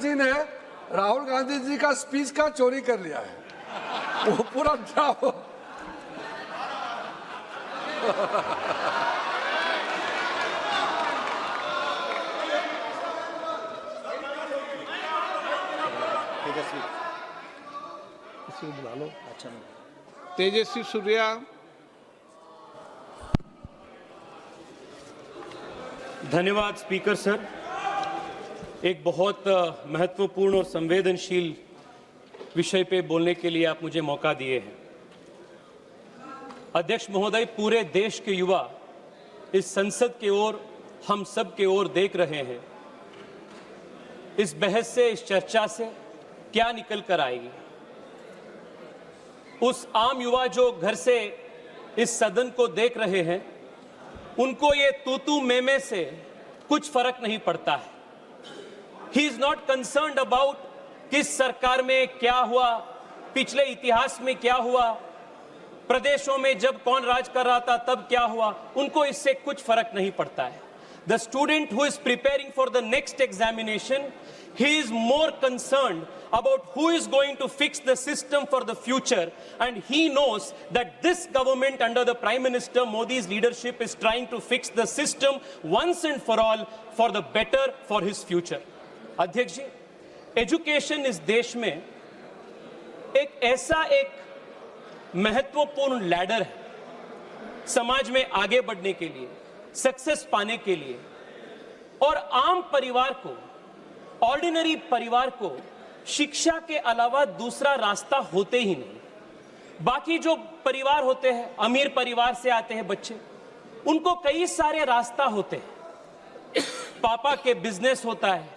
जी ने राहुल गांधी जी का स्पीच का चोरी कर लिया है, वो पूरा ड्रामा। बुला लो। अच्छा, तेजस्वी सूर्या। धन्यवाद स्पीकर सर। एक बहुत महत्वपूर्ण और संवेदनशील विषय पे बोलने के लिए आप मुझे मौका दिए हैं। अध्यक्ष महोदय, पूरे देश के युवा इस संसद के ओर, हम सब के ओर देख रहे हैं। इस बहस से, इस चर्चा से क्या निकल कर आएगी। उस आम युवा जो घर से इस सदन को देख रहे हैं, उनको ये तू मैं से कुछ फर्क नहीं पड़ता है। He is not concerned about किस सरकार में क्या हुआ, पिछले इतिहास में क्या हुआ, प्रदेशों में जब कौन राज कर रहा था तब क्या हुआ, उनको इससे कुछ फर्क नहीं पड़ता है। The student who is preparing for the next examination, he is more concerned about who is going to fix the system for the future, and he knows that this government under the Prime Minister Modi's leadership is trying to fix the system once and for all for the better for his future. अध्यक्ष जी, education इस देश में एक ऐसा महत्वपूर्ण ladder है समाज में आगे बढ़ने के लिए, सक्सेस पाने के लिए, और आम परिवार को, ऑर्डिनरी परिवार को शिक्षा के अलावा दूसरा रास्ता होते ही नहीं। बाकी जो परिवार होते हैं, अमीर परिवार से आते हैं बच्चे, उनको कई सारे रास्ता होते हैं। पापा के बिजनेस होता है,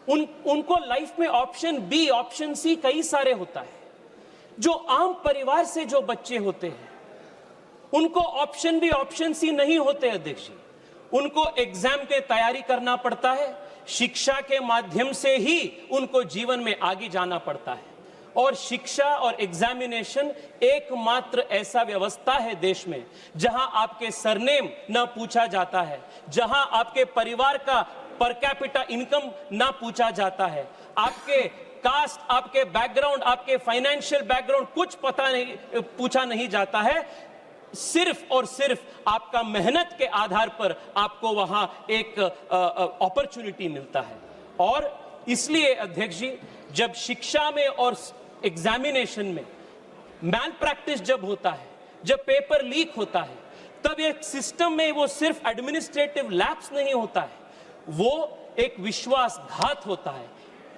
उनको लाइफ में ऑप्शन बी, ऑप्शन सी कई सारे होता है। जो आम परिवार से जो बच्चे होते हैं, उनको ऑप्शन बी, ऑप्शन सी नहीं होते अध्यक्ष जी। उनको एग्जाम के तैयारी करना पड़ता है, शिक्षा के माध्यम से ही उनको जीवन में आगे जाना पड़ता है। और शिक्षा और एग्जामिनेशन एकमात्र ऐसा व्यवस्था है देश में जहां आपके सरनेम ना पूछा जाता है, जहां आपके परिवार का पर कैपिटा इनकम ना पूछा जाता है, आपके कास्ट, आपके बैकग्राउंड, आपके फाइनेंशियल बैकग्राउंड कुछ पता नहीं, पूछा नहीं जाता है। सिर्फ और सिर्फ आपका मेहनत के आधार पर आपको वहां एक अपॉर्चुनिटी मिलता है। और इसलिए अध्यक्ष जी, जब शिक्षा में और एग्जामिनेशन में मैल प्रैक्टिस जब होता है, जब पेपर लीक होता है, तब एक सिस्टम में वो सिर्फ एडमिनिस्ट्रेटिव लैप्स नहीं होता है, वो एक विश्वासघात होता है।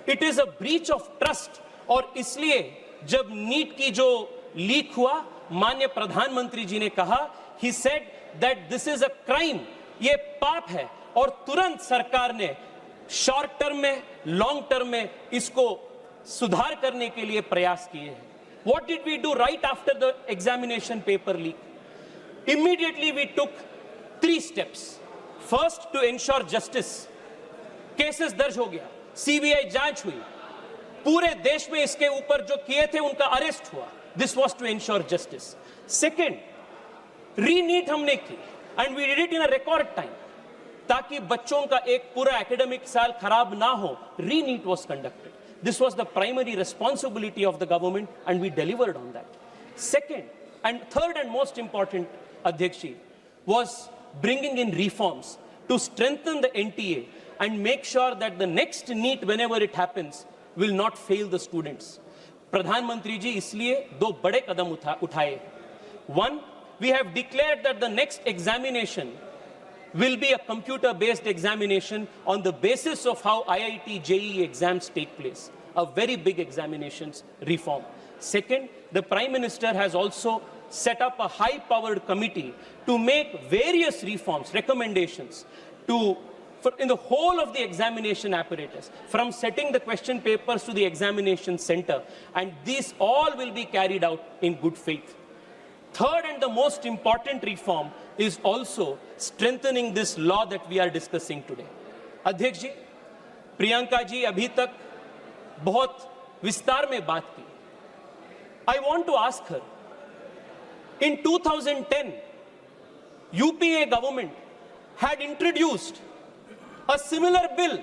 It is a breach of trust. और इसलिए जब नीट की जो लीक हुआ, माननीय प्रधानमंत्री जी ने कहा, he said that this is a crime, ये पाप है, और तुरंत सरकार ने शॉर्ट टर्म में, लॉन्ग टर्म में इसको सुधार करने के लिए प्रयास किए हैं। What did we do right after the examination paper leak? Immediately we took 3 steps. First, to ensure justice. Cases दर्ज हो गया, सीबीआई जांच हुई, पूरे देश में इसके ऊपर जो किए थे उनका अरेस्ट हुआ। This was to ensure justice. Second, re NEET हमने की, and we did it in a record time, ताकि बच्चों का एक पूरा एकेडमिक साल खराब ना हो। Re NEET was conducted. This was the primary responsibility of the government, and we delivered on that. Second and third and most important अध्यक्ष जी, was bringing in reforms to strengthen the NTA and make sure that the next NEET, whenever it happens, will not fail the students. प्रधानमंत्री जी इसलिए 2 बड़े कदम उठाए। One, we have declared that the next examination will be a computer-based examination on the basis of how IIT JEE exams take place. A very big examinations reform. Second, the Prime Minister has also set up a high-powered committee to make various reforms, recommendations in the whole of the examination apparatus, from setting the question papers to the examination center, and these all will be carried out in good faith. Third and the most important reform is also strengthening this law that we are discussing today. अध्यक्ष जी, प्रियंका जी अभी तक बहुत विस्तार में बात की. I want to ask her, in 2010, UPA government had introduced a similar bill,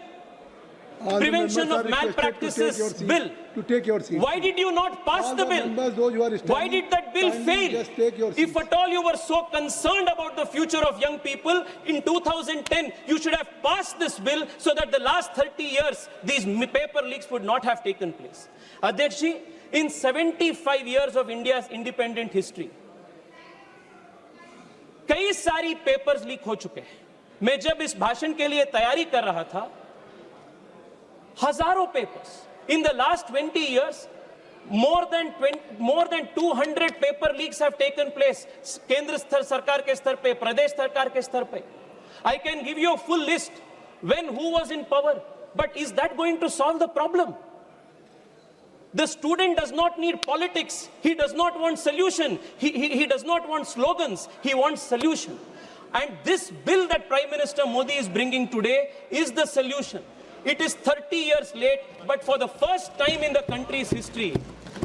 All the Prevention members of are requested Malpractices to take your seat. bill. To take your seat. Why did you not pass All the the bill? members, those who are Why standing, did that bill kindly fail? just take your If seats. at all you were so concerned about the future of young people, in 2010, you should have passed this bill so that the last 30 years, these paper leaks would not have taken place. Adhyaksh ji, in 75 years of India's independent history, कई सारी papers leak हो चुके हैं. मैं जब इस भाषण के लिए तैयारी कर रहा था, हजारों papers. In the last 20 years, more than 200 paper leaks have taken place. केंद्र स्तर सरकार के स्तर पे, प्रदेश सरकार के स्तर पे. I can give you a full list when who was in power. But is that going to solve the problem? The student does not need politics. He does not want solution. He does not want slogans. He wants solution. And this bill that Prime Minister Modi is bringing today is the solution. It is 30 years late, but for the first time in the country's history,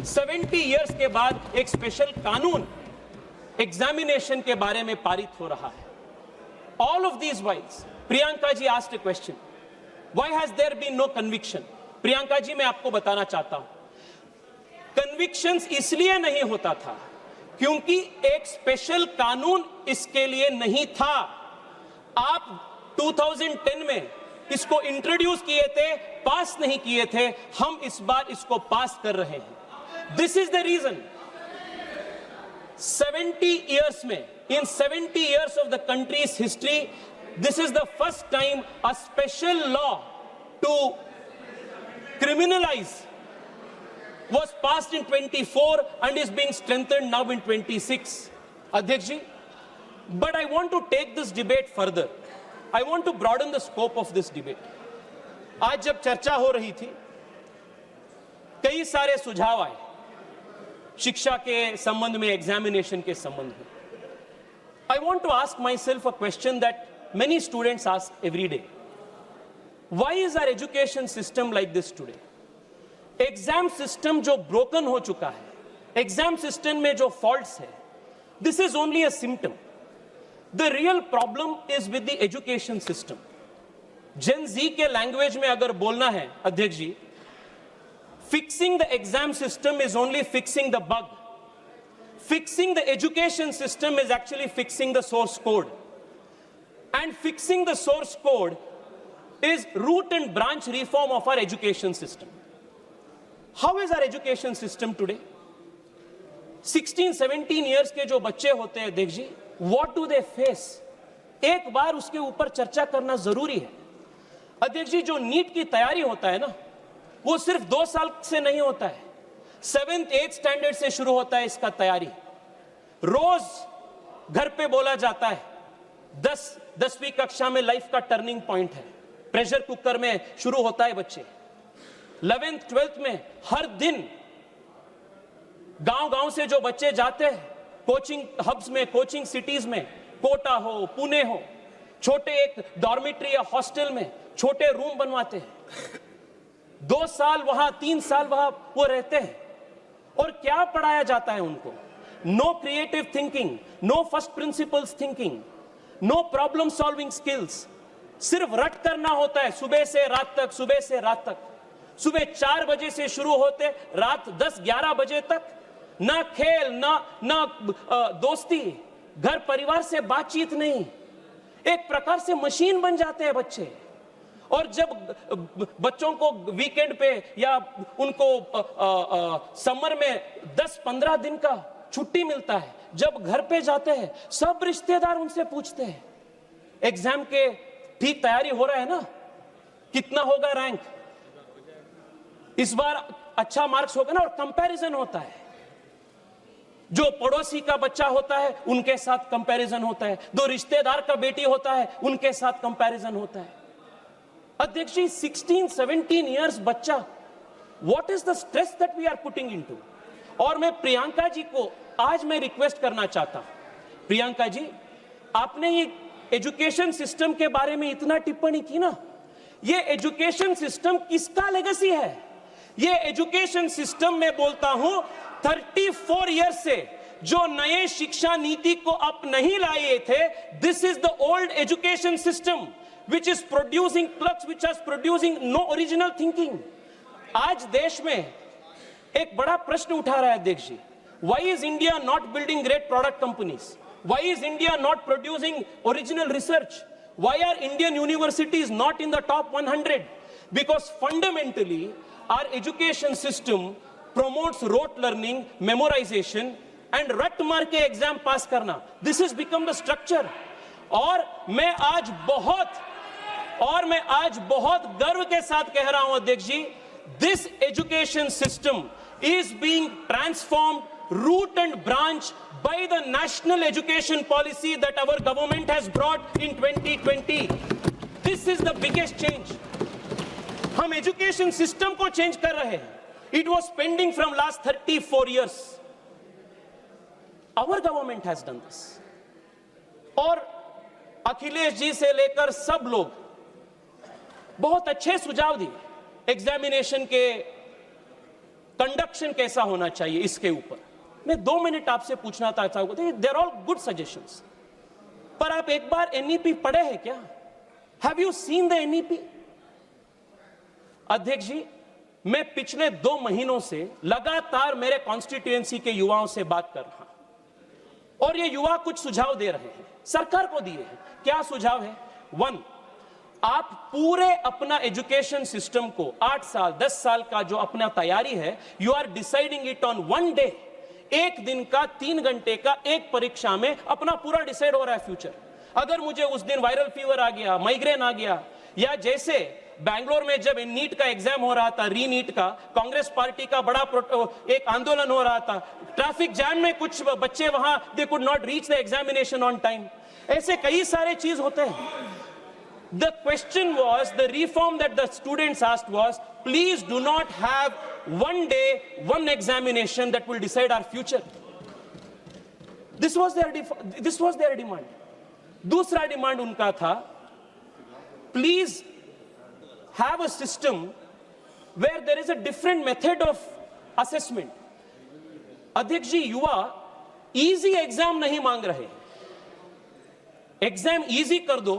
70 years के बाद एक special कानून examination के बारे में पारित हो रहा है. All of these whiles, Priyanka ji asked a question. Why has there been no conviction? Priyanka ji, मैं आपको बताना चाहता हूं. Convictions इसलिए नहीं होता था क्योंकि एक स्पेशल कानून इसके लिए नहीं था. आप 2010 में इसको इंट्रोड्यूस किए थे, पास नहीं किए थे. हम इस बार इसको पास कर रहे हैं. This is the reason. 70 years में, in 70 years of the country's history, this is the first time a special law to criminalize was passed in 24 and is being strengthened now in 26. Adhyaksh ji, but I want to take this debate further. I want to broaden the scope of this debate. आज जब चर्चा हो रही थी, कई सारे सुझाव आए शिक्षा के संबंध में, एग्जामिनेशन के संबंध में. I want to ask myself a question that many students ask every day. Why is our education system like this today? Exam system जो ब्रोकन हो चुका है, एग्जाम सिस्टम में जो फॉल्ट्स है, this is only a symptom. The real problem is with the education system. Gen Z के language में अगर बोलना है अध्यक्ष जी, fixing the exam system is only fixing the bug. Fixing the education system is actually fixing the source code. And fixing the source code is root and branch reform of our education system. How is our education system today? 16-17 years के जो बच्चे होते हैं अध्यक्ष जी, What do they face? एक बार उसके ऊपर चर्चा करना जरूरी है. अध्यक्ष जी, जो नीट की तैयारी होता है ना, वो सिर्फ 2 साल से नहीं होता है. 7th 8th स्टैंडर्ड से शुरू होता है इसका तैयारी. रोज घर पे बोला जाता है 10वीं कक्षा में लाइफ का टर्निंग पॉइंट है. प्रेशर कुकर में शुरू होता है बच्चे. 11th 12th में हर दिन गांव से जो बच्चे जाते हैं कोचिंग हब्स में, कोचिंग सिटीज में, कोटा हो, पुणे हो, छोटे एक डॉर्मिटरी या हॉस्टल में छोटे रूम बनवाते हैं. 2 साल वहां, 3 साल वहां वो रहते हैं. और क्या पढ़ाया जाता है उनको? No creative thinking, no first principles thinking, no problem solving skills. सिर्फ रट करना होता है सुबह से रात तक, सुबह से रात तक. सुबह 4 बजे से शुरू होते रात 10-11 बजे तक. ना खेल, ना दोस्ती, घर परिवार से बातचीत नहीं. एक प्रकार से मशीन बन जाते हैं बच्चे. और जब बच्चों को वीकेंड पे या उनको समर में 10-15 दिन का छुट्टी मिलता है, जब घर पे जाते हैं सब रिश्तेदार उनसे पूछते हैं एग्जाम के ठीक तैयारी हो रहा है ना, कितना होगा रैंक, इस बार अच्छा मार्क्स होगा ना. और कंपैरिजन होता है. जो पड़ोसी का बच्चा होता है उनके साथ कंपैरिजन होता है, जो रिश्तेदार का बेटी होता है उनके साथ कंपैरिजन होता है. अध्यक्ष जी, 16-17 इयर्स बच्चा, what is the stress that we are putting into. और मैं प्रियंका जी को आज मैं रिक्वेस्ट करना चाहता हूं. प्रियंका जी, आपने ये एजुकेशन सिस्टम के बारे में इतना टिप्पणी की ना, ये एजुकेशन सिस्टम किसका लेगेसी है? ये एजुकेशन सिस्टम में बोलता हूं 34 इयर्स से जो नए शिक्षा नीति को आप नहीं लाए थे, this is the old education system. which is producing clerks which are producing no original thinking. आज देश में एक बड़ा प्रश्न उठा रहा है अध्यक्ष जी. Why is India not building great product companies? Why is India not producing original research? Why are Indian universities not in the top 100? Because fundamentally, our education system promotes rote learning, memorization, and रट मार के exam पास करना. This has become the structure. और मैं आज बहुत गर्व के साथ कह रहा हूं अध्यक्ष जी, this education system is being transformed root and branch by the national education policy that our government has brought in 2020. This is the biggest change. हम education system को change कर रहे हैं. It was pending from last 34 years. Our government has done this. और अखिलेश जी से लेकर सब लोग बहुत अच्छे सुझाव दिए. एग्जामिनेशन के कंडक्शन कैसा होना चाहिए इसके ऊपर. मैं 2 मिनट आपसे पूछना चाहता हूं. They're all good suggestions. पर आप एक बार एनईपी पढ़े हैं क्या? Have you seen the NEP? अध्यक्ष जी, मैं पिछले 2 महीनों से लगातार मेरे कॉन्स्टिट्यूएंसी के युवाओं से बात कर रहा हूं और ये युवा कुछ सुझाव दे रहे हैं, सरकार को दिए हैं. क्या सुझाव है? 1, आप पूरे अपना एजुकेशन सिस्टम को 8 साल 10 साल का जो अपना तैयारी है, you are deciding it on 1 day. एक दिन का 3 घंटे का एक परीक्षा में अपना पूरा डिसाइड हो रहा है फ्यूचर. अगर मुझे उस दिन वायरल फीवर आ गया, माइग्रेन आ गया, या जैसे बैंगलोर में जब नीट का एग्जाम हो रहा था, रीनीट का, कांग्रेस पार्टी का बड़ा एक आंदोलन हो रहा था, ट्रैफिक जैम में कुछ बच्चे वहां they could not reach the examination on time. ऐसे कई सारे चीज होते हैं. The question was, the reform that the students asked was, please do not have 1 day, 1 examination that will decide our future. This was their demand. दूसरा demand उनका था, please have a system where there is a different method of assessment. अध्यक्ष जी, युवा easy exam नहीं मांग रहे. Exam easy कर दो,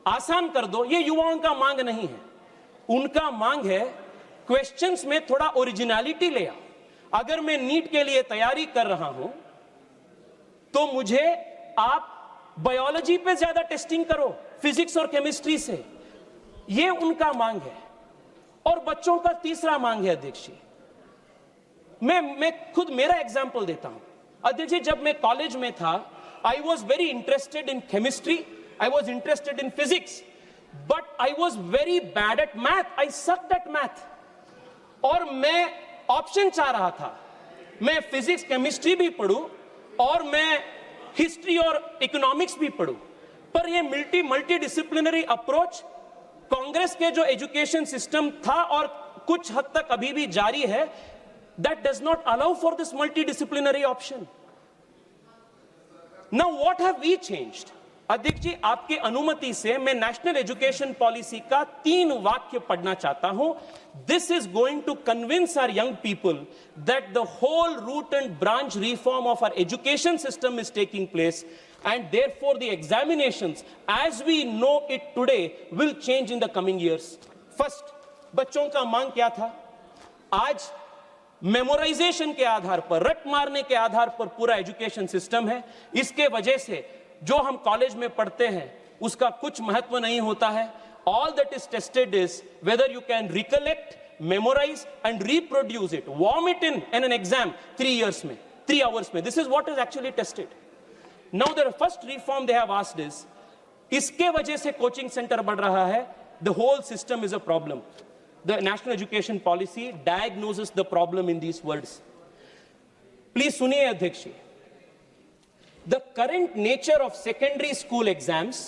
आसान कर दो, ये युवाओं का मांग नहीं है. उनका मांग है क्वेश्चंस में थोड़ा ओरिजिनलिटी ले आओ. अगर मैं नीट के लिए तैयारी कर रहा हूं तो मुझे आप बायोलॉजी पे ज्यादा टेस्टिंग करो, फिजिक्स और केमिस्ट्री से. ये उनका मांग है. और बच्चों का तीसरा मांग है अध्यक्ष जी, मैं खुद मेरा एग्जांपल देता हूं. अध्यक्ष जी, जब मैं कॉलेज में था, I was very interested in chemistry, I was interested in physics, but I was very bad at math. I sucked at math. और मैं ऑप्शन चाह रहा था, मैं फिजिक्स केमिस्ट्री भी पढ़ूं और मैं हिस्ट्री और इकोनॉमिक्स भी पढ़ूं. पर ये मल्टी डिसिप्लिनरी अप्रोच कांग्रेस के जो एजुकेशन सिस्टम था और कुछ हद तक अभी भी जारी है, that does not allow for this multidisciplinary option. Now what have we changed? अध्यक्ष जी, आपकी अनुमति से मैं नेशनल एजुकेशन पॉलिसी का 3 वाक्य पढ़ना चाहता हूं. This is going to convince our young people that the whole root and branch reform of our education system is taking place, and therefore the examinations as we know it today will change in the coming years. First, बच्चों का मांग क्या था? आज memorisation के आधार पर, रट मारने के आधार पर पूरा एजुकेशन सिस्टम है. इसके वजह से जो हम कॉलेज में पढ़ते हैं उसका कुछ महत्व नहीं होता है. All that is tested is whether you can recollect, memorise and reproduce it, vomit in an exam 3 hours में. This is what is actually tested. Now the first reform they have asked is, इसके वजह से coaching centre बढ़ रहा है. The whole system is a problem. The national education policy diagnoses the problem in these words. Please सुनिए अध्यक्ष ji, the current nature of secondary school exams,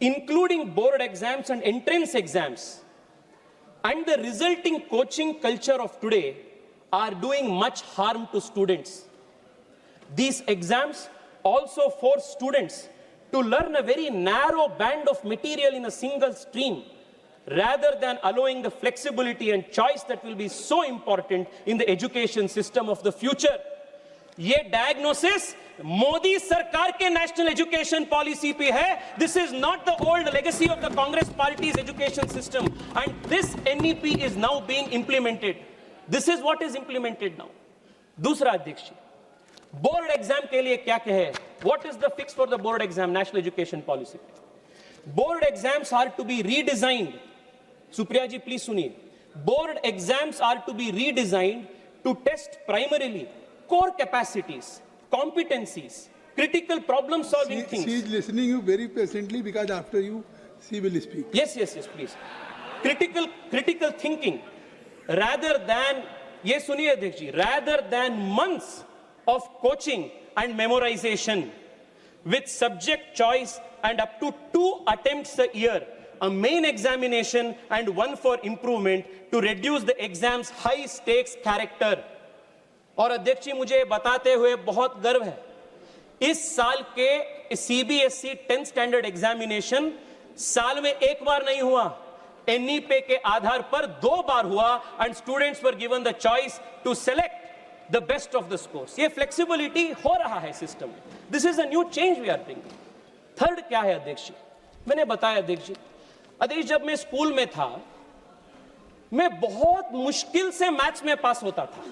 including board exams and entrance exams, and the resulting coaching culture of today are doing much harm to students. These exams also force students to learn a very narrow band of material in a single stream, rather than allowing the flexibility and choice that will be so important in the education system of the future. ये diagnosis Modi सरकार के national education policy पे है. This is not the old legacy of the Congress party's education system and this NEP is now being implemented. This is what is implemented now. दूसरा अध्यक्ष ji, board exam के लिए क्या कहे? What is the fix for the board exam national education policy? Board exams are to be redesigned. Supriya ji please सुनिए. Board exams are to be redesigned to test primarily core capacities, competencies, critical problem solving things. She is listening you very patiently because after you she will speak. Yes, please. Critical thinking rather than, ye suniye अध्यक्ष जी, rather than months of coaching and memorization with subject choice and up to 2 attempts a year, a main examination and one for improvement to reduce the exam's high stakes character. और अध्यक्ष जी मुझे बताते हुए बहुत गर्व है, इस साल के सीबीएसई 10th स्टैंडर्ड एग्जामिनेशन साल में एक बार नहीं हुआ, एनईपी के आधार पर 2 बार हुआ and students were given the choice to select the best of the scores. ये फ्लेक्सिबिलिटी हो रहा है सिस्टम में. This is a new change we are bringing. Third क्या है अध्यक्ष जी? मैंने बताया अध्यक्ष जी, जब मैं स्कूल में था मैं बहुत मुश्किल से मैथ्स में पास होता था,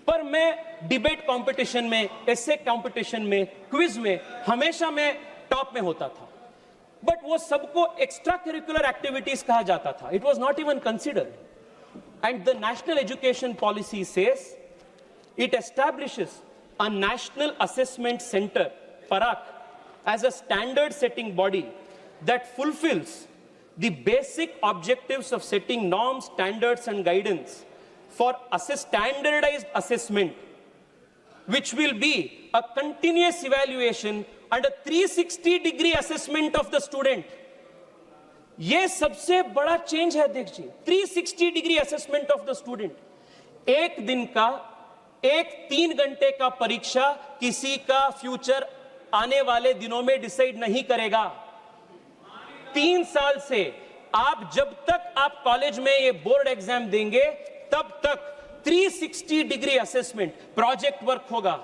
पर मैं डिबेट कंपटीशन में, एसे कंपटीशन में, क्विज में हमेशा मैं टॉप में होता था. बट वो सबको एक्स्ट्रा करिकुलर एक्टिविटीज कहा जाता था. It was not even considered. And the national education policy says it establishes a national assessment centre पराक as a standard setting body that fulfills the basic objectives of setting norms, standards and guidance for standardized assessment, which will be a continuous evaluation and a 360-degree assessment of the student. ये सबसे बड़ा change है अध्यक्ष जी. 360-degree assessment of the student. एक दिन का, 3 घंटे का परीक्षा किसी का फ्यूचर आने वाले दिनों में डिसाइड नहीं करेगा. 3 साल से आप जब तक आप कॉलेज में ये बोर्ड एग्जाम देंगे तब तक 360-degree असेसमेंट, प्रोजेक्ट वर्क होगा,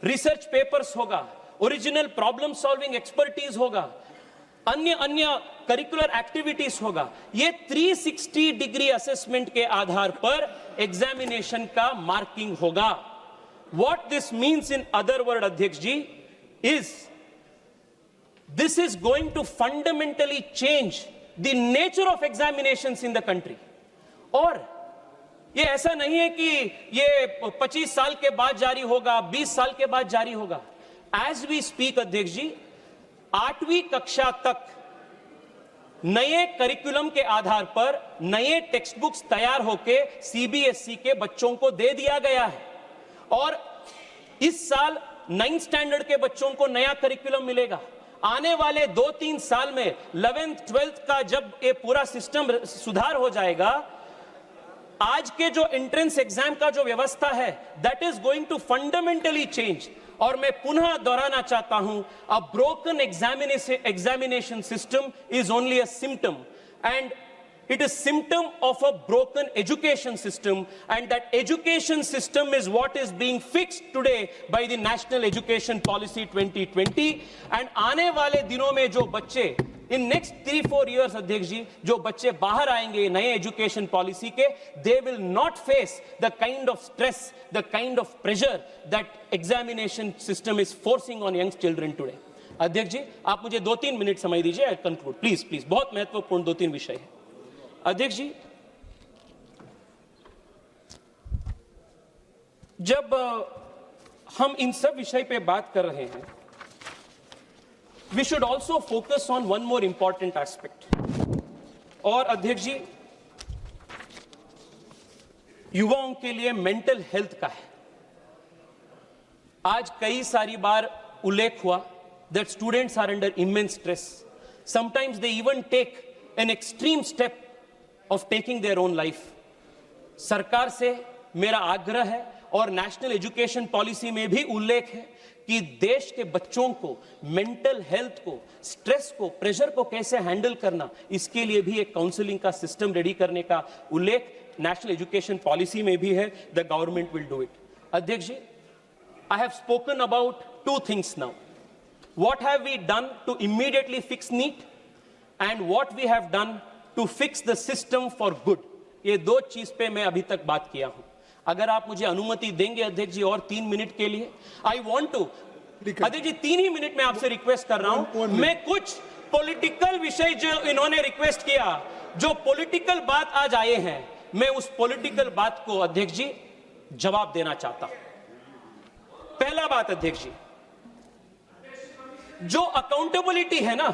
रिसर्च पेपर्स होगा, ओरिजिनल प्रॉब्लम सॉल्विंग एक्सपर्टीज होगा, अन्य करिकुलर एक्टिविटीज होगा. ये 360-degree असेसमेंट के आधार पर एग्जामिनेशन का मार्किंग होगा. What this means in other word अध्यक्ष जी is this is going to fundamentally change the nature of examinations in the country. और ये ऐसा नहीं है कि ये 25 साल के बाद जारी होगा, 20 साल के बाद जारी होगा. As we speak अध्यक्ष जी, 8वीं कक्षा तक नए करिकुलम के आधार पर नए टेक्स्ट बुक्स तैयार होके सीबीएसई के बच्चों को दे दिया गया है. और इस साल 9th स्टैंडर्ड के बच्चों को नया करिकुलम मिलेगा. आने वाले 2-3 साल में 11th 12th का जब ये पूरा सिस्टम सुधार हो जाएगा, आज के जो एंट्रेंस एग्जाम का जो व्यवस्था है that is going to fundamentally change. और मैं पुनः दोहराना चाहता हूं, a broken examination system is only a symptom and it is symptom of a broken education system, and that education system is what is being fixed today by the National Education Policy 2020. and आने वाले दिनों में जो बच्चे in next 3-4 years अध्यक्ष जी, जो बच्चे बाहर आएंगे नए एजुकेशन पॉलिसी के, they will not face the kind of stress, the kind of pressure that examination system is forcing on young children today. अध्यक्ष जी आप मुझे 2-3 मिनट समय दीजिए, I conclude प्लीज. बहुत महत्वपूर्ण 2-3 विषय है अध्यक्ष जी. जब हम इन सब विषय पे बात कर रहे हैं, we should also focus on one more important aspect. और अध्यक्ष जी, युवाओं के लिए मेंटल हेल्थ का है. आज कई सारी बार उल्लेख हुआ that students are under immense stress. Sometimes they even take an extreme step of taking their own life. सरकार से मेरा आग्रह है और नेशनल एजुकेशन पॉलिसी में भी उल्लेख है कि देश के बच्चों को मेंटल हेल्थ को, स्ट्रेस को, प्रेशर को कैसे हैंडल करना, इसके लिए भी एक काउंसलिंग का सिस्टम रेडी करने का उल्लेख नेशनल एजुकेशन पॉलिसी में भी है. The government will do it. अध्यक्ष जी, I have spoken about two things now. What have we done to immediately fix NEET and what we have done to fix the system for good. ये दो चीज पे मैं अभी तक बात किया हूं. अगर आप मुझे अनुमति देंगे अध्यक्ष जी और 3 मिनट के लिए, आई वॉन्ट टू, अध्यक्ष जी 3 ही मिनट में आपसे रिक्वेस्ट कर रहा हूं. मैं कुछ पॉलिटिकल विषय जो इन्होंने रिक्वेस्ट किया, जो पॉलिटिकल बात आज आए हैं, मैं उस पॉलिटिकल बात को अध्यक्ष जी जवाब देना चाहता हूं. पहला बात अध्यक्ष जी, जो अकाउंटेबिलिटी है ना,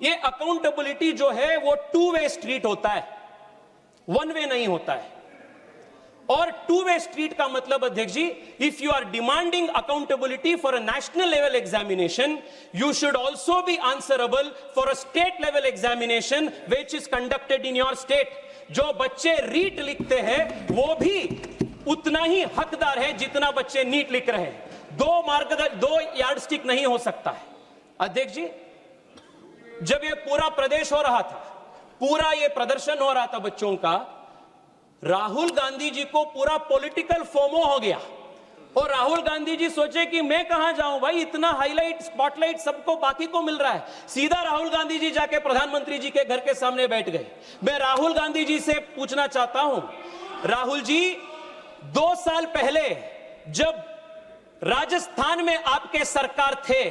ये अकाउंटेबिलिटी जो है वो 2 वे स्ट्रीट होता है, 1 वे नहीं होता है. और 2 वे स्ट्रीट का मतलब अध्यक्ष जी, if you are demanding accountability for a national level examination, you should also be answerable for a state level examination which is conducted in your state. जो बच्चे रीट लिखते हैं वो भी उतना ही हकदार है जितना बच्चे नीट लिख रहे हैं. 2 यार्डस्टिक नहीं हो सकता है. अध्यक्ष जी, जब ये पूरा प्रदेश हो रहा था, पूरा ये प्रदर्शन हो रहा था बच्चों का, राहुल गांधी जी को पूरा पॉलिटिकल फोमो हो गया. और राहुल गांधी जी सोचे कि मैं कहां जाऊं भाई, इतना हाईलाइट स्पॉटलाइट सबको बाकी को मिल रहा है. सीधा राहुल गांधी जी जाके प्रधानमंत्री जी के घर के सामने बैठ गए. मैं राहुल गांधी जी से पूछना चाहता हूं, राहुल जी 2 साल पहले जब राजस्थान में आपके सरकार थे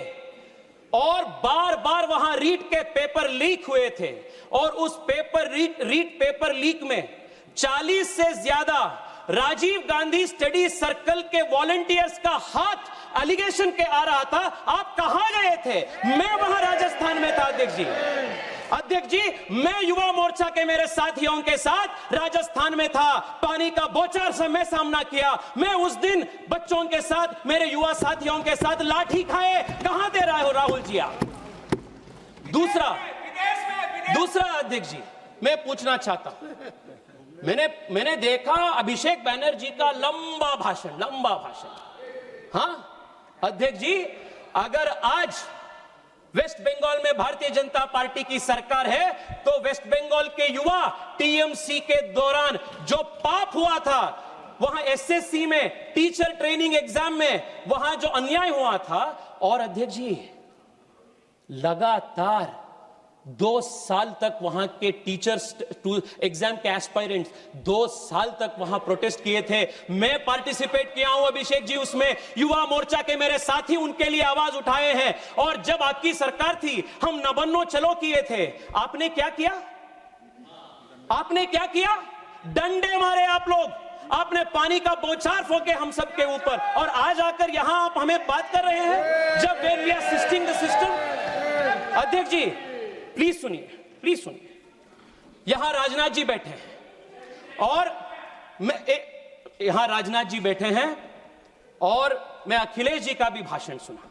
और बार बार वहां रीट के पेपर लीक हुए थे, और उस रीट पेपर लीक में 40 से ज्यादा राजीव गांधी स्टडी सर्कल के वॉलंटियर्स का हाथ एलिगेशन के आ रहा था, आप कहां गए थे? मैं वहां राजस्थान में था अध्यक्ष जी. अध्यक्ष जी, मैं युवा मोर्चा के मेरे साथियों के साथ राजस्थान में था. पानी का बौछार से मैं सामना किया. मैं उस दिन बच्चों के साथ, मेरे युवा साथियों के साथ लाठी खाए. कहां दे रहे हो राहुल जी आप? दूसरा अध्यक्ष जी, मैं पूछना चाहता हूं, मैंने देखा अभिषेक बैनर्जी का लंबा भाषण. हाँ अध्यक्ष जी, अगर आज वेस्ट बंगाल में भारतीय जनता पार्टी की सरकार है, तो वेस्ट बंगाल के युवा टीएमसी के दौरान जो पाप हुआ था, वहां एसएससी में, टीचर ट्रेनिंग एग्जाम में, वहां जो अन्याय हुआ था, और अध्यक्ष जी लगातार 2 साल तक वहां के टीचर्स एग्जाम के एस्पायरेंट्स 2 साल तक वहां प्रोटेस्ट किए थे. मैं पार्टिसिपेट किया हूं अभिषेक जी उसमें. युवा मोर्चा के मेरे साथी उनके लिए आवाज उठाए हैं. और जब आपकी सरकार थी, हम नबन्नो चलो किए थे. आपने क्या किया? डंडे मारे आप लोग. आपने पानी का बौछार फोके हम सब के ऊपर, और आज आकर यहां आप हमें बात कर रहे हैं जब when we are assisting the system. अध्यक्ष जी प्लीज सुनिए. यहां राजनाथ जी बैठे हैं, और मैं अखिलेश जी का भी भाषण सुना.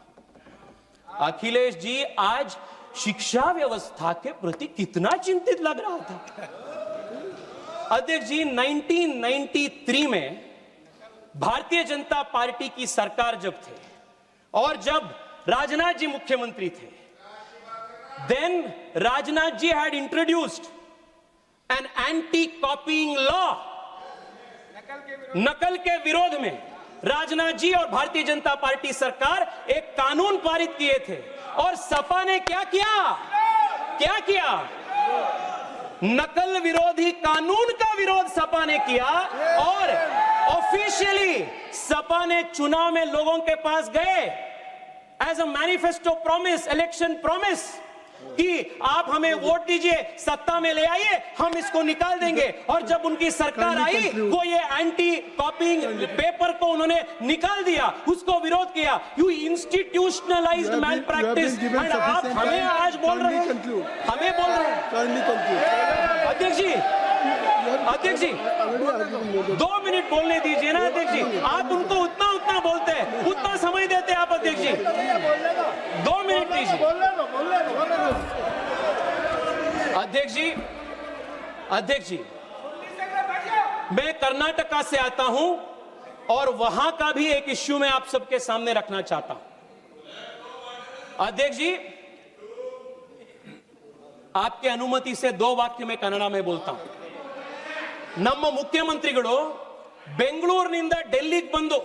अखिलेश जी आज शिक्षा व्यवस्था के प्रति कितना चिंतित लग रहा था. अध्यक्ष जी, 1993 में भारतीय जनता पार्टी की सरकार जब थे, और जब राजनाथ जी मुख्यमंत्री थे, then Rajnath ji had introduced an anti-copying law. नकल के विरोध में राजनाथ जी और भारतीय जनता पार्टी सरकार एक कानून पारित किए थे. और सपा ने क्या किया? नकल विरोधी कानून का विरोध सपा ने किया, और ऑफिशियली सपा ने चुनाव में लोगों के पास गए as a manifesto promise, election promise, कि आप हमें वोट दीजिए, सत्ता में ले आइए, हम इसको निकाल देंगे. और जब उनकी सरकार आई, वो ये एंटी कॉपिंग पेपर को उन्होंने निकाल दिया, उसको विरोध किया. You institutionalised malpractice, and आप हमें आज बोल रहे हैं. अध्यक्ष जी 2 मिनट बोलने दीजिए ना अध्यक्ष जी. आप उनको उतना बोलते हैं, उतना समय देते हैं आप अध्यक्ष जी. 2 मिनट दीजिए अध्यक्ष जी. मैं कर्नाटका से आता हूं, और वहां का भी एक इश्यू मैं आप सबके सामने रखना चाहता हूं. अध्यक्ष जी, आपके अनुमति से 2 वाक्य में कन्नड़ में बोलता हूं. ನಮ್ಮ ಮುಖ್ಯಮಂತ್ರಿಗಳು ಬೆಂಗಳೂರಿನಿಂದ ಡೆಲ್ಲಿಗೆ ಬಂದು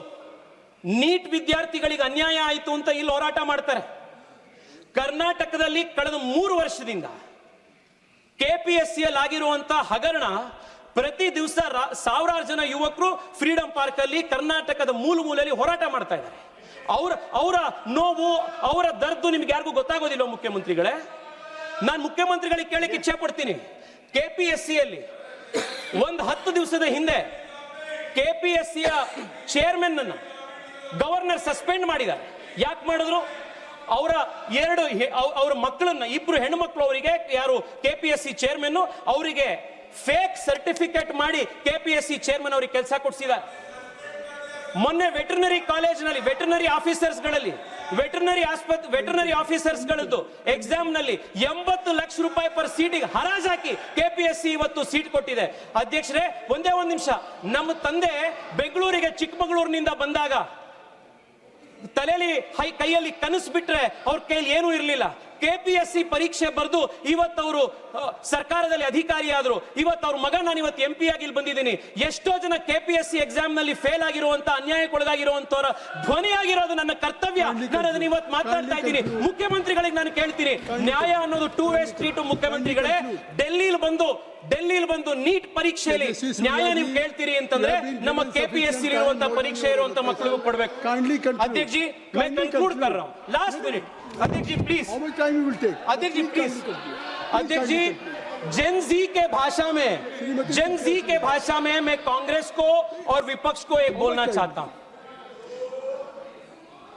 ನೀಟ್ ವಿದ್ಯಾರ್ಥಿಗಳಿಗೆ ಅನ್ಯಾಯ ಆಯಿತು ಅಂತ ಇಲ್ಲಿ ಹೋರಾಟ ಮಾಡ್ತಾರೆ. ಕರ್ನಾಟಕದಲ್ಲಿ ಕಳೆದ 3 ವರ್ಷದಿಂದ ಕೆಪಿಎಸ್ಸಿಯಲ್ಲಿ ಆಗಿರುವಂತಹ ಹಗರಣ, ಪ್ರತಿ ದಿವಸ ಸಾವಿರಾರು ಜನ ಯುವಕರು ಫ್ರೀಡಂ ಪಾರ್ಕ್ ಅಲ್ಲಿ ಕರ್ನಾಟಕದ ಮೂಲೆಯಲ್ಲಿ ಹೋರಾಟ ಮಾಡ್ತಾ ಇದ್ದಾರೆ. ಅವರ ನೋವು, ಅವರ ದರ್ದು ನಿಮ್ಗೆ ಯಾರಿಗೂ ಗೊತ್ತಾಗೋದಿಲ್ಲ ಮುಖ್ಯಮಂತ್ರಿಗಳೇ. ನಾನು ಮುಖ್ಯಮಂತ್ರಿಗಳಿಗೆ ಕೇಳಕ್ಕೆ ಇಚ್ಛೆ ಪಡ್ತೀನಿ, ಕೆಪಿಎಸ್ಸಿಯಲ್ಲಿ ಒಂದು 10 ದಿವಸದ ಹಿಂದೆ ಕೆಪಿಎಸ್ಸಿಯ ಚೇರ್ಮನ್ ಅನ್ನು ಗವರ್ನರ್ ಸಸ್ಪೆಂಡ್ ಮಾಡಿದ್ದಾರೆ. ಯಾಕೆ ಮಾಡಿದ್ರು? ಅವರ ಮಕ್ಕಳನ್ನ, 2 ಹೆಣ್ಣುಮಕ್ಕಳು, ಅವರಿಗೆ ಯಾರು ಕೆಪಿಎಸ್ಸಿ ಚೇರ್ಮನ್ ಅವರಿಗೆ ಫೇಕ್ ಸರ್ಟಿಫಿಕೇಟ್ ಮಾಡಿ ಕೆಪಿಎಸ್ಸಿ ಚೇರ್ಮನ್ ಅವರಿಗೆ ಕೆಲಸ ಕೊಡಿಸಿದ್ದಾರೆ. ಮೊನ್ನೆ ವೆಟರ್ನರಿ ಕಾಲೇಜಿನಲ್ಲಿ ವೆಟರ್ನರಿ ಆಫೀಸರ್ಸ್ಗಳದ್ದು ಎಕ್ಸಾಮ್ ನಲ್ಲಿ 80 ಲಕ್ಷ ರೂಪಾಯಿ ಪರ್ ಸೀಟಿಗೆ ಹರಾಜಾಕಿ ಕೆಪಿಎಸ್ಸಿ ಇವತ್ತು ಸೀಟ್ ಕೊಟ್ಟಿದೆ. ಅಧ್ಯಕ್ಷರೇ, ಒಂದೇ ಒಂದು ನಿಮಿಷ. ನಮ್ಮ ತಂದೆ ಬೆಂಗಳೂರಿಗೆ ಚಿಕ್ಕಮಗಳೂರಿನಿಂದ ಬಂದಾಗ ತಲೆಯಲ್ಲಿ ಕೈಯಲ್ಲಿ ಕನಸು ಬಿಟ್ರೆ ಅವ್ರ ಕೈಯಲ್ಲಿ ಏನೂ ಇರಲಿಲ್ಲ. ಕೆಪಿಎಸ್ಸಿ ಪರೀಕ್ಷೆ ಬರೆದು ಇವತ್ತು ಅವರು ಸರ್ಕಾರದಲ್ಲಿ ಅಧಿಕಾರಿ ಆದ್ರು. ಇವತ್ತು ಅವ್ರ ಮಗ ನಾನು ಇವತ್ತು MP ಆಗಿ ಇಲ್ಲಿ ಬಂದಿದ್ದೀನಿ. ಎಷ್ಟೋ ಜನ ಕೆಪಿಎಸ್ಸಿ ಎಕ್ಸಾಮ್ ನಲ್ಲಿ ಫೇಲ್ ಆಗಿರುವಂತ, ಅನ್ಯಾಯಕ್ಕೊಳಗಾಗಿರುವಂತವರ ಧ್ವನಿಯಾಗಿರೋದು ನನ್ನ ಕರ್ತವ್ಯ. ನಾನು ಅದನ್ನ ಇವತ್ತು ಮಾತಾಡ್ತಾ ಇದ್ದೀನಿ. ಮುಖ್ಯಮಂತ್ರಿಗಳಿಗೆ ನಾನು ಕೇಳ್ತೀನಿ, ನ್ಯಾಯ ಅನ್ನೋದು 2 ವೇ ಸ್ಟ್ರೀಟ್. ಮುಖ್ಯಮಂತ್ರಿಗಳೇ, ಡೆಲ್ಲಿಲಿ ಬಂದು ನೀಟ್ ಪರೀಕ್ಷೆಯಲ್ಲಿ ನ್ಯಾಯ ನೀವು ಕೇಳ್ತೀರಿ ಅಂತಂದ್ರೆ ನಮ್ಮ ಕೆಪಿಎಸ್ಸಿ ಇರುವಂತ ಪರೀಕ್ಷೆ ಇರುವಂತ ಮಕ್ಕಳಿಗೂ ಕೊಡ್ಬೇಕು. अध्यक्ष जी, मैं कंक्लूड कर रहा हूँ. लास्ट मिनट अध्यक्ष जी please. How much time you will take? अध्यक्ष जी प्लीज. अध्यक्ष जी, जेन जी के भाषा में मैं कांग्रेस को और विपक्ष को एक बोलना चाहता हूँ.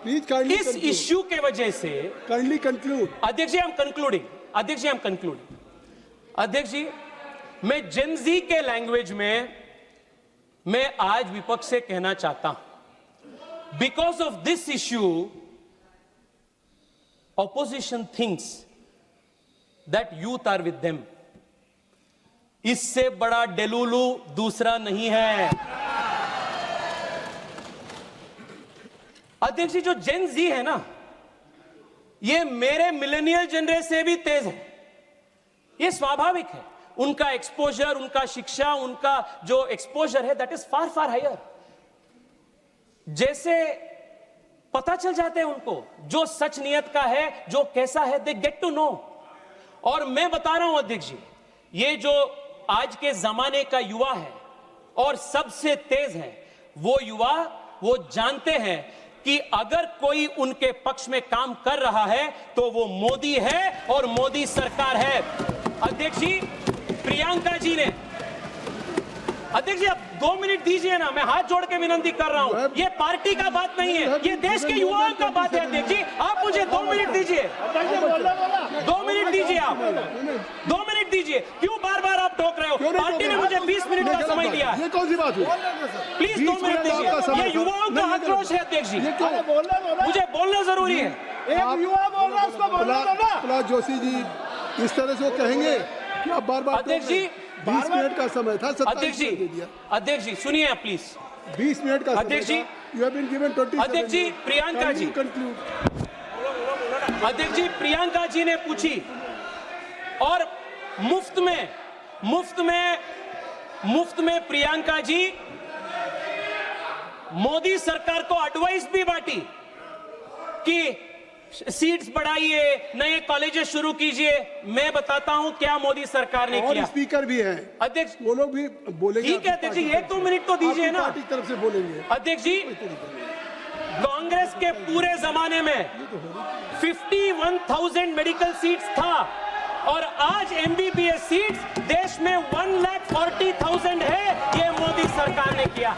Please kindly इस इश्यू के वजह से kindly conclude. अध्यक्ष जी, I'm concluding. अध्यक्ष जी, मैं जेन जी के लैंग्वेज में मैं आज विपक्ष से कहना चाहता हूं, because of this issue opposition thinks that youth are with them. इससे बड़ा डेलुलू दूसरा नहीं है. अध्यक्ष जी, जो जेन जी है ना, ये मेरे मिलेनियल जनरेशन से भी तेज है. ये स्वाभाविक है. उनका एक्सपोजर, उनका शिक्षा, उनका जो एक्सपोजर है दैट इज फार हायर. जैसे पता चल जाते हैं उनको जो सच नियत का है, जो कैसा है, दे गेट टू नो. और मैं बता रहा हूं अध्यक्ष जी, ये जो आज के जमाने का युवा है और सबसे तेज है, वो युवा वो जानते हैं कि अगर कोई उनके पक्ष में काम कर रहा है तो वो मोदी है और मोदी सरकार है. अध्यक्ष जी, प्रियंका जी ने, अध्यक्ष जी आप 2 मिनट दीजिए ना, मैं हाथ जोड़ के विनती कर रहा हूं. ये पार्टी का बात नहीं है, ये देश के युवाओं का बात है. अध्यक्ष जी, आप मुझे 2 मिनट दीजिए. 2 मिनट दीजिए, आप 2 मिनट दीजिए. क्यों बार-बार आप टोक रहे हो? पार्टी ने मुझे 20 मिनट का समय दिया है. ये कौन सी बात हुई? प्लीज 2 मिनट दीजिए. ये युवाओं का आक्रोश है अध्यक्ष जी, मुझे बोलना जरूरी है. युवा बोल रहा है, उसको बोलना दो ना. प्रहलाद जोशी जी इस तरह से वो कहेंगे कि आप बार-बार अध्यक्ष जी, 20 मिनट का समय था, 27 अध्यक्ष मिनट दे दिया. जी सुनिए आप प्लीज. 20 मिनट का अध्यक्ष जी, you have been given 27 अध्यक्ष जी, प्रियंका जी. conclude. अध्यक्ष जी, प्रियंका जी ने पूछी और मुफ्त में प्रियंका जी मोदी सरकार को एडवाइस भी बांटी कि सीट्स बढ़ाइए, नए कॉलेजेस शुरू कीजिए. मैं बताता हूं क्या मोदी सरकार ने किया. स्पीकर भी है अध्यक्ष, वो लोग भी बोलेंगे. ठीक है अध्यक्ष जी, 1-2 मिनट तो दीजिए ना. पार्टी की तरफ से बोलेंगे. अध्यक्ष जी, कांग्रेस के पूरे जमाने में 51,000 मेडिकल सीट्स था और आज MBBS सीट्स देश में 1,40,000 है. ये मोदी सरकार ने किया.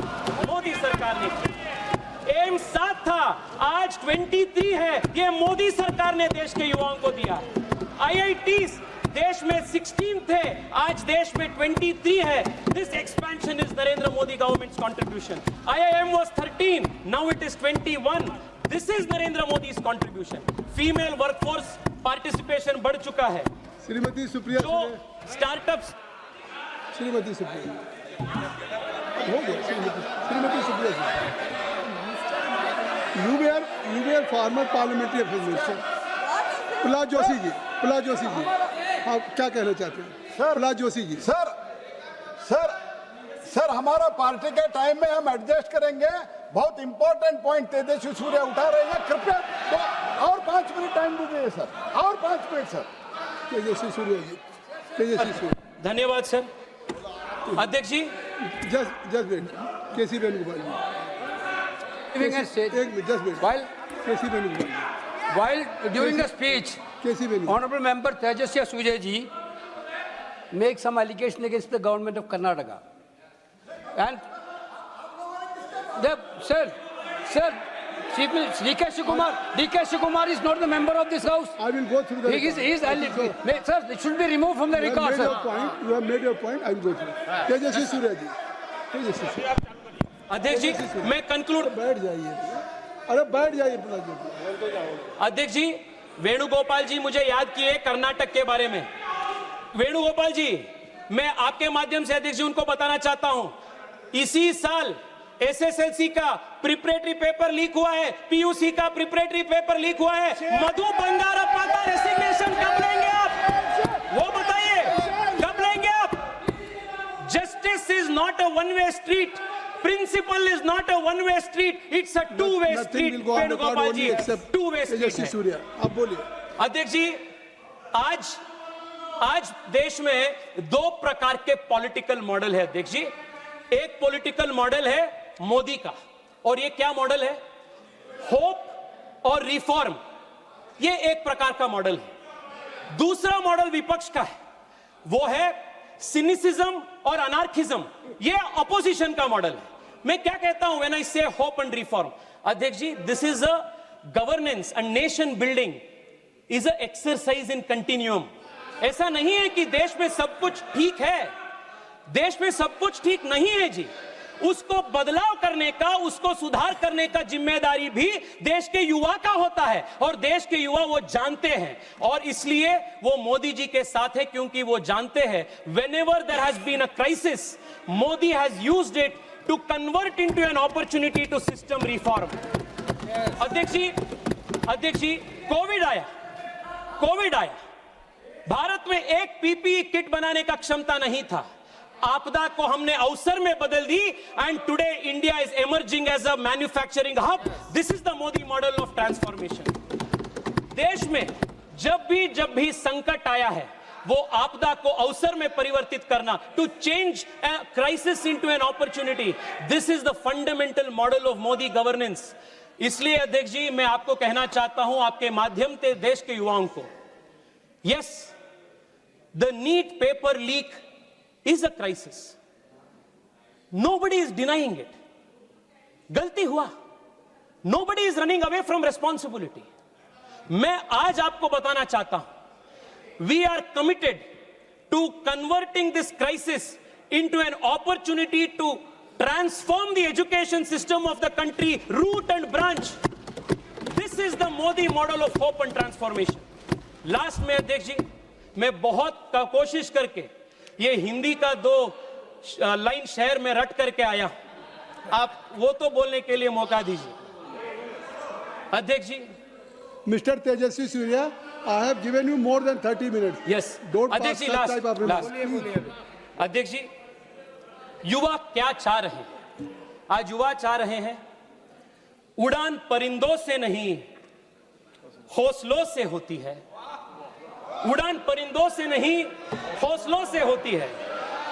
एम्स 7 था, आज 23 है. ये मोदी सरकार ने देश के युवाओं को दिया. IITs देश में 16 थे, आज देश में 23 है. This expansion is Narendra Modi government's contribution. IIM was 13, now it is 21. This is Narendra मोदी's contribution. फीमेल वर्कफोर्स पार्टिसिपेशन बढ़ चुका है. श्रीमती सुप्रिया जो स्टार्टअप्स, श्रीमती सुप्रिया हो गया. श्रीमती सुप्रिया जी, you were former parliamentary affairs minister. Prahlad Joshi ji, आप क्या कहना चाहते हैं? प्रहलाद जोशी जी. सर हमारा पार्टी के टाइम में हम एडजस्ट करेंगे. बहुत इंपॉर्टेंट पॉइंट तेजस्वी सूर्या उठा रहे हैं, कृपया तो और 5 मिनट टाइम दीजिए सर, और 5 मिनट सर। तेजस्वी सूर्या जी, तेजस्वी सूर्या। धन्यवाद सर। अध्यक्ष जी, just wait, KC Venugopal ji. Giving a state- एक minute, just wait. While KC Venugopal ji. while during the speech, KC Venugopal. Honorable Member Tejaswi Surya ji make some allegation against the government of Karnataka. And sir, DK Shikumar is not the member of this house. I will go through the record. Sir, it should be removed from the You have record, made your sir. point. You have made your point. I will go through. तेजस्वी सूर्या जी, तेजस्वी सूर्या। अध्यक्ष जी, मैं conclude. बैठ जाइए, अरे बैठ जाइए प्रहलाद जोशी। अध्यक्ष जी, वेणुगोपाल जी मुझे याद किए कर्नाटक के बारे में। वेणुगोपाल जी, मैं आपके माध्यम से अध्यक्ष जी उनको बताना चाहता हूं, इसी साल एसएसएलसी का प्रिपरेटरी पेपर लीक हुआ है, पीयूसी का प्रिपरेटरी पेपर लीक हुआ है। मधु बंगारप्पा का रेसिग्नेशन कब लेंगे आप, वो बताइए, कब लेंगे आप? Justice is not a one way street, principle is not a one way street, it's a two way Nothing street. will go on record Venugopal only ji, except two way street Tejasvi है। सूर्या, आप बोलिए। अध्यक्ष जी, आज देश में 2 प्रकार के पॉलिटिकल मॉडल है अध्यक्ष जी। एक पॉलिटिकल मॉडल है मोदी का, और ये क्या मॉडल है? होप और रिफॉर्म, ये एक प्रकार का मॉडल है। दूसरा मॉडल विपक्ष का है, वो है सिनिसिज्म और अनार्किज्म, ये अपोजिशन का मॉडल है। मैं क्या कहता हूं व्हेन आई से होप एंड रिफॉर्म? अध्यक्ष जी, this is a governance and nation building is a exercise in continuum. ऐसा नहीं है कि देश में सब कुछ ठीक है, देश में सब कुछ ठीक नहीं है जी। उसको बदलाव करने का, उसको सुधार करने का जिम्मेदारी भी देश के युवा का होता है, और देश के युवा वो जानते हैं, और इसलिए वो मोदी जी के साथ है, क्योंकि वो जानते हैं whenever there has been a crisis, Modi has used it to convert into an opportunity to system reform. अध्यक्ष जी, कोविड आया, भारत में एक पीपीई किट बनाने का क्षमता नहीं था। आपदा को हमने अवसर में बदल दी, and today India is emerging as a manufacturing hub. This is the Modi model of transformation. देश में जब भी संकट आया है, वो आपदा को अवसर में परिवर्तित करना, to change crisis into an opportunity, this is the fundamental model of Modi governance. इसलिए अध्यक्ष जी, मैं आपको कहना चाहता हूं, आपके माध्यम से देश के युवाओं को, yes, the NEET paper leak is a crisis. Nobody is denying it. गलती हुआ. Nobody is running away from responsibility. मैं आज आपको बताना चाहता हूं, we are committed to converting this crisis into an opportunity to transform the education system of the country, root and branch. This is the Modi model of hope and transformation. Last में अध्यक्ष जी, मैं बहुत कोशिश करके ये हिंदी का 2 line शहर में रट करके आया, आप वो तो बोलने के लिए मौका दीजिए। अध्यक्ष जी, mister Tejasvi Surya, I have given you more than 30 minutes. Yes अध्यक्ष जी, अध्यक्ष जी, युवा क्या चाह रहे हैं? आज युवा चाह रहे हैं, उड़ान परिंदों से नहीं हौसलों से होती है, उड़ान परिंदों से नहीं हौसलों से होती है।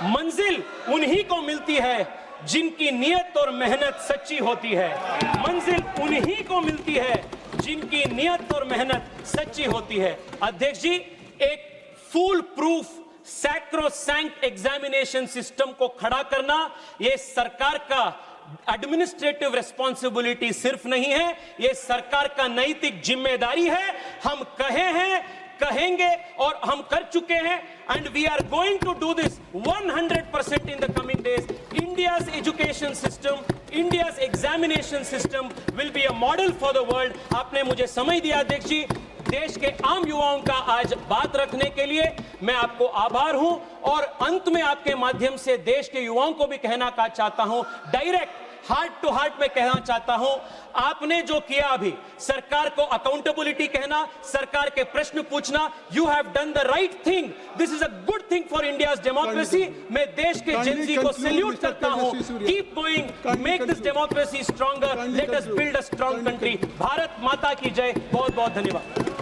मंजिल उन्हीं को मिलती है जिनकी नियत और मेहनत सच्ची होती है। मंजिल उन्हीं को मिलती है जिनकी नियत और मेहनत सच्ची होती है। अध्यक्ष जी, एक full proof sacrosanct examination system को खड़ा करना, ये सरकार का एडमिनिस्ट्रेटिव रिस्पॉन्सिबिलिटी सिर्फ नहीं है, ये सरकार का नैतिक जिम्मेदारी है। हम कहे हैं, कहेंगे और हम कर चुके हैं, and we are going to do this 100% in the coming days. India's education system, India's examination system will be a model for the world. आपने मुझे समय दिया अध्यक्ष जी, देश के आम युवाओं का आज बात रखने के लिए मैं आपको आभार हूं, और अंत में आपके माध्यम से देश के युवाओं को भी कहना चाहता हूं, डायरेक्ट हार्ट टू हार्ट में कहना चाहता हूं, आपने जो किया अभी, सरकार को अकाउंटेबिलिटी कहना, सरकार के प्रश्न पूछना, you have done the right thing. This is a good thing for India's democracy. मैं देश के जेनजी को सैल्यूट करता हूं। Keep going, make this democracy stronger, let us build a strong country. Bharat माता की जय। बहुत बहुत धन्यवाद।